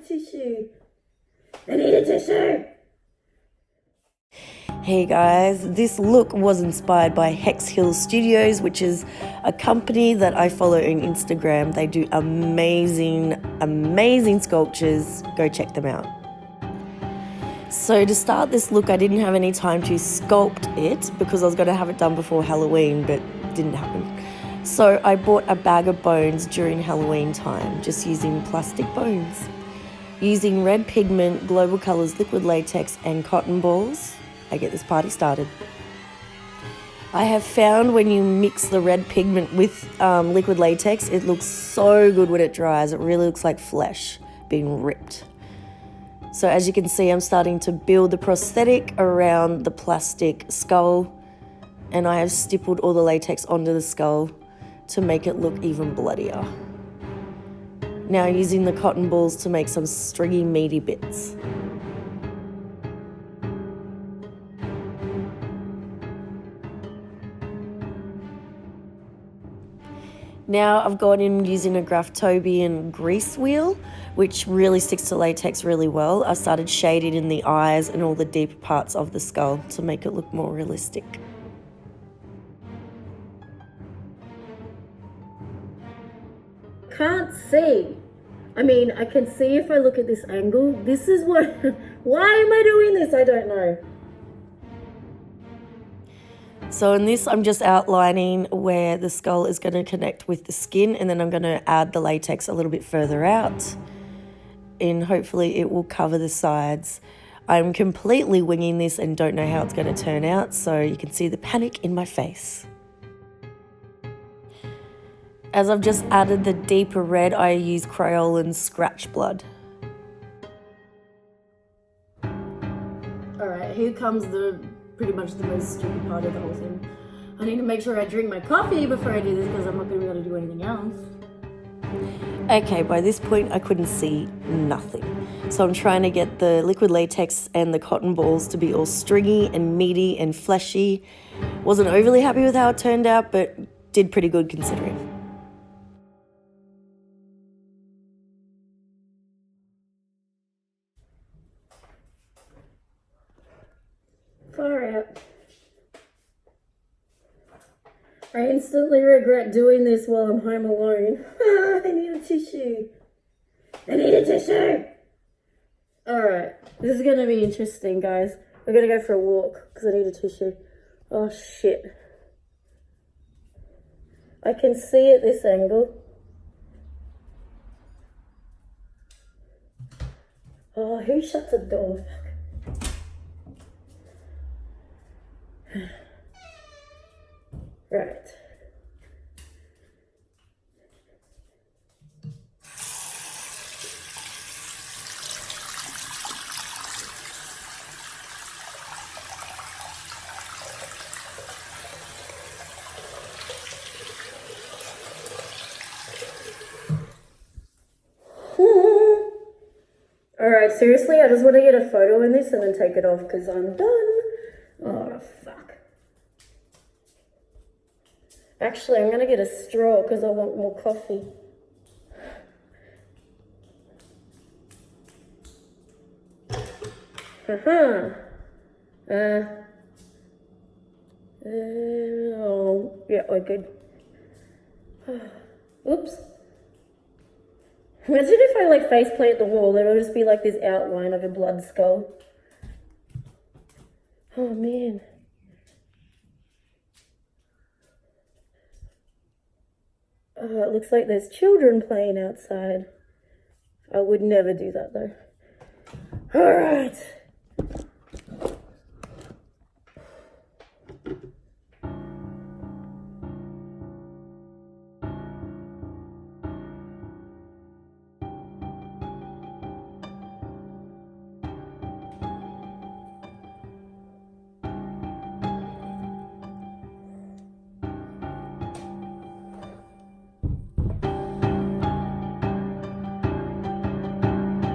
tissue. I need a tissue. Hey guys, this look was inspired by Hex Hill Studios, which is a company that I follow on Instagram. They do amazing, amazing sculptures. Go check them out. So to start this look, I didn't have any time to sculpt it because I was going to have it done before Halloween, but didn't happen. So I bought a bag of bones during Halloween time, just using plastic bones. Using red pigment, Global Colors liquid latex and cotton balls, I get this party started. I have found when you mix the red pigment with liquid latex, it looks so good when it dries. It really looks like flesh being ripped. So as you can see, I'm starting to build the prosthetic around the plastic skull, and I have stippled all the latex onto the skull to make it look even bloodier. Now using the cotton balls to make some stringy, meaty bits. Now I've gone in using a Graftobian grease wheel, which really sticks to latex really well. I started shading in the eyes and all the deeper parts of the skull to make it look more realistic. Can't see. I mean, I can see if I look at this angle. This is what, why am I doing this? I don't know. So in this, I'm just outlining where the skull is going to connect with the skin, and then I'm going to add the latex a little bit further out, and hopefully it will cover the sides. I'm completely winging this and don't know how it's going to turn out, so you can see the panic in my face. As I've just added the deeper red, I use Kryolan scratch blood. Alright, here comes pretty much the most stupid part of the whole thing. I need to make sure I drink my coffee before I do this because I'm not going to be able to do anything else. Okay, by this point I couldn't see nothing. So I'm trying to get the liquid latex and the cotton balls to be all stringy and meaty and fleshy. Wasn't overly happy with how it turned out, but did pretty good considering. Far out. I instantly regret doing this while I'm home alone. I need a tissue. I need a tissue. Alright, this is going to be interesting, guys. We're going to go for a walk because I need a tissue. Oh, shit. I can see at this angle. Oh, who shut the door? Right. Alright, seriously, I just want to get a photo in this and then take it off because I'm done. Oh, fuck. Actually, I'm going to get a straw because I want more coffee. Oh, yeah, we're good. Oops. Imagine if I like face plant the wall, there will just be like this outline of a blood skull. Oh man. Oh, it looks like there's children playing outside. I would never do that though. Alright.